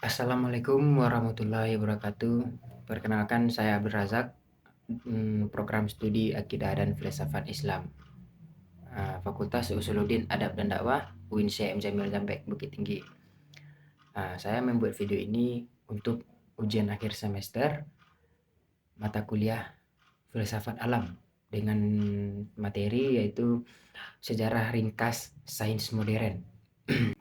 Assalamualaikum warahmatullahi wabarakatuh. Perkenalkan saya Abdul Razak, program studi Akidah dan Filsafat Islam, Fakultas Usuluddin Adab dan Dakwah, UIN Syekh M. Jamil Jambek, Bukit Tinggi. Saya membuat video ini untuk ujian akhir semester mata kuliah Filsafat Alam dengan materi yaitu Sejarah Ringkas Sains Modern.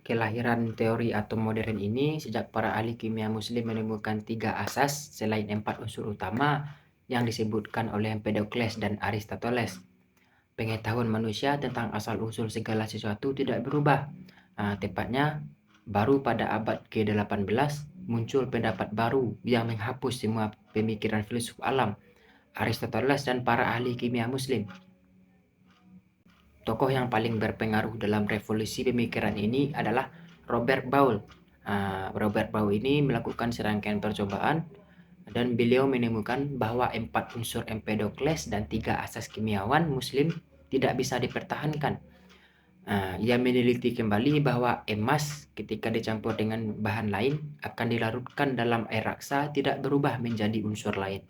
Kelahiran teori atom modern ini sejak para ahli kimia muslim menemukan 3 asas selain 4 unsur utama yang disebutkan oleh Empedokles dan Aristoteles. Pengetahuan manusia tentang asal-usul segala sesuatu tidak berubah. Tepatnya, baru pada abad ke-18 muncul pendapat baru yang menghapus semua pemikiran filsuf alam, Aristoteles dan para ahli kimia muslim. Tokoh yang paling berpengaruh dalam revolusi pemikiran ini adalah Robert Boyle. Robert Boyle ini melakukan serangkaian percobaan dan beliau menemukan bahwa 4 unsur Empedokles dan 3 asas kimiawan muslim tidak bisa dipertahankan. Ia meneliti kembali bahwa emas ketika dicampur dengan bahan lain akan dilarutkan dalam air raksa tidak berubah menjadi unsur lain.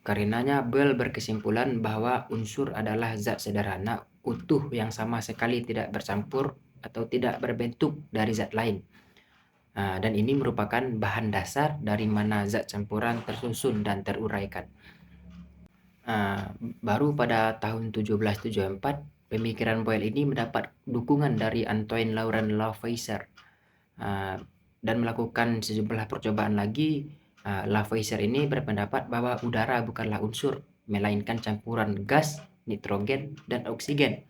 Karenanya Boyle berkesimpulan bahwa unsur adalah zat sederhana utuh yang sama sekali tidak bercampur atau tidak berbentuk dari zat lain. Dan ini merupakan bahan dasar dari mana zat campuran tersusun dan teruraikan. Baru pada tahun 1774, pemikiran Boyle ini mendapat dukungan dari Antoine Laurent Lavoisier dan melakukan sejumlah percobaan lagi. Lavoisier ini berpendapat bahwa udara bukanlah unsur, melainkan campuran gas, nitrogen, dan oksigen.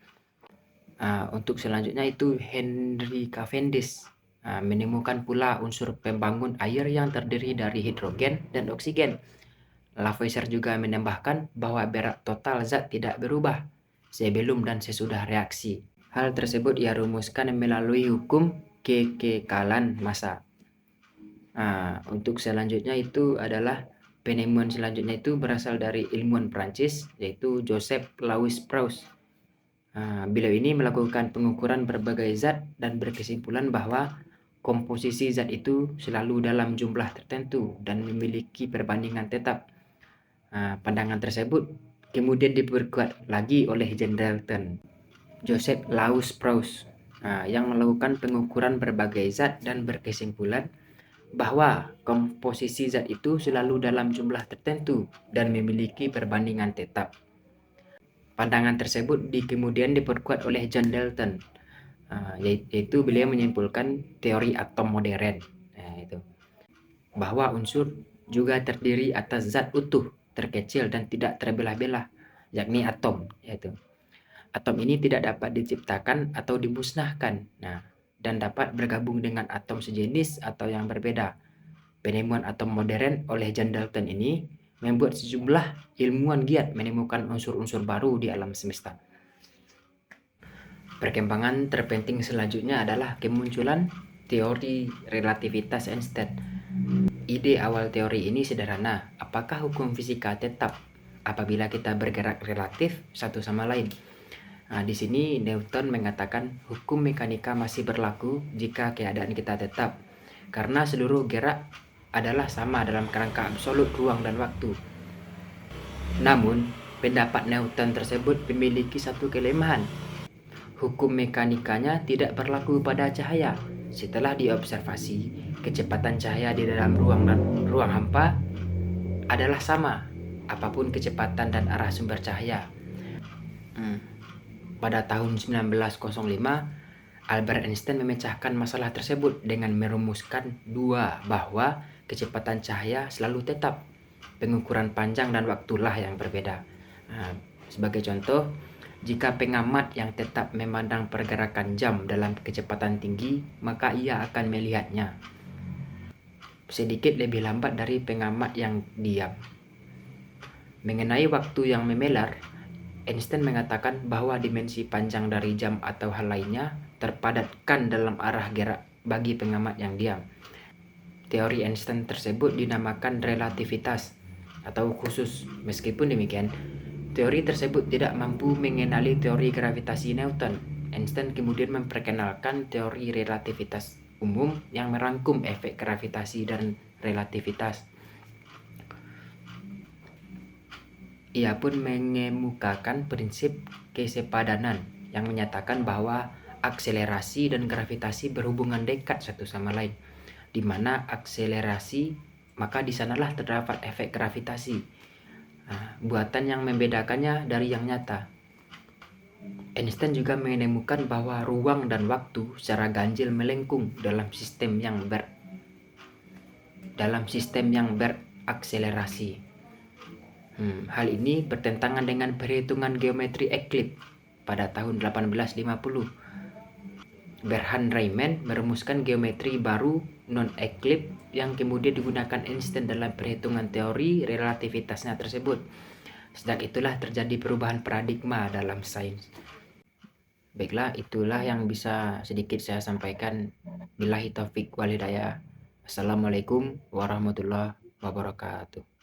Untuk selanjutnya itu Henry Cavendish menemukan pula unsur pembangun air yang terdiri dari hidrogen dan oksigen. Lavoisier juga menambahkan bahwa berat total zat tidak berubah sebelum dan sesudah reaksi. Hal tersebut ia rumuskan melalui hukum kekekalan massa. Untuk selanjutnya itu adalah penemuan selanjutnya itu berasal dari ilmuwan Prancis yaitu Joseph Louis Proust. Beliau ini melakukan pengukuran berbagai zat dan berkesimpulan bahwa komposisi zat itu selalu dalam jumlah tertentu dan memiliki perbandingan tetap. Pandangan tersebut kemudian diperkuat lagi oleh John Dalton, Joseph Louis Proust, yang melakukan pengukuran berbagai zat dan berkesimpulan bahwa komposisi zat itu selalu dalam jumlah tertentu dan memiliki perbandingan tetap. Pandangan tersebut kemudian diperkuat oleh John Dalton, yaitu beliau menyimpulkan teori atom modern, itu bahwa unsur juga terdiri atas zat utuh, terkecil dan tidak terbelah-belah, yakni atom. Atom ini tidak dapat diciptakan atau dimusnahkan, dan dapat bergabung dengan atom sejenis atau yang berbeda. Penemuan atom modern oleh John Dalton ini membuat sejumlah ilmuwan giat menemukan unsur-unsur baru di alam semesta. Perkembangan terpenting selanjutnya adalah kemunculan teori relativitas Einstein. Ide awal teori ini sederhana. Apakah hukum fisika tetap apabila kita bergerak relatif satu sama lain? Di sini Newton mengatakan hukum mekanika masih berlaku jika keadaan kita tetap, karena seluruh gerak adalah sama dalam kerangka absolut ruang dan waktu. Namun, pendapat Newton tersebut memiliki satu kelemahan. Hukum mekanikanya tidak berlaku pada cahaya. Setelah diobservasi, kecepatan cahaya di dalam ruang dan ruang hampa adalah sama, apapun kecepatan dan arah sumber cahaya. Pada tahun 1905, Albert Einstein memecahkan masalah tersebut dengan merumuskan bahwa kecepatan cahaya selalu tetap. Pengukuran panjang dan waktulah yang berbeda. Sebagai contoh, jika pengamat yang tetap memandang pergerakan jam dalam kecepatan tinggi, maka ia akan melihatnya sedikit lebih lambat dari pengamat yang diam. Mengenai waktu yang memelar, Einstein mengatakan bahwa dimensi panjang dari jam atau hal lainnya terpadatkan dalam arah gerak bagi pengamat yang diam. Teori Einstein tersebut dinamakan relativitas atau khusus. Meskipun demikian, teori tersebut tidak mampu mengenali teori gravitasi Newton. Einstein kemudian memperkenalkan teori relativitas umum yang merangkum efek gravitasi dan relativitas. Ia pun mengemukakan prinsip kesepadanan yang menyatakan bahwa akselerasi dan gravitasi berhubungan dekat satu sama lain, di mana akselerasi maka di sanalah terdapat efek gravitasi. Buatan yang membedakannya dari yang nyata. Einstein juga menemukan bahwa ruang dan waktu secara ganjil melengkung dalam sistem yang berakselerasi. Hal ini bertentangan dengan perhitungan geometri Euclid pada tahun 1850. Bernhard Riemann merumuskan geometri baru non-Euclid yang kemudian digunakan Einstein dalam perhitungan teori relativitasnya tersebut. Sejak itulah terjadi perubahan paradigma dalam sains. Baiklah, itulah yang bisa sedikit saya sampaikan. Billahi taufik wal hidayah. Assalamualaikum warahmatullahi wabarakatuh.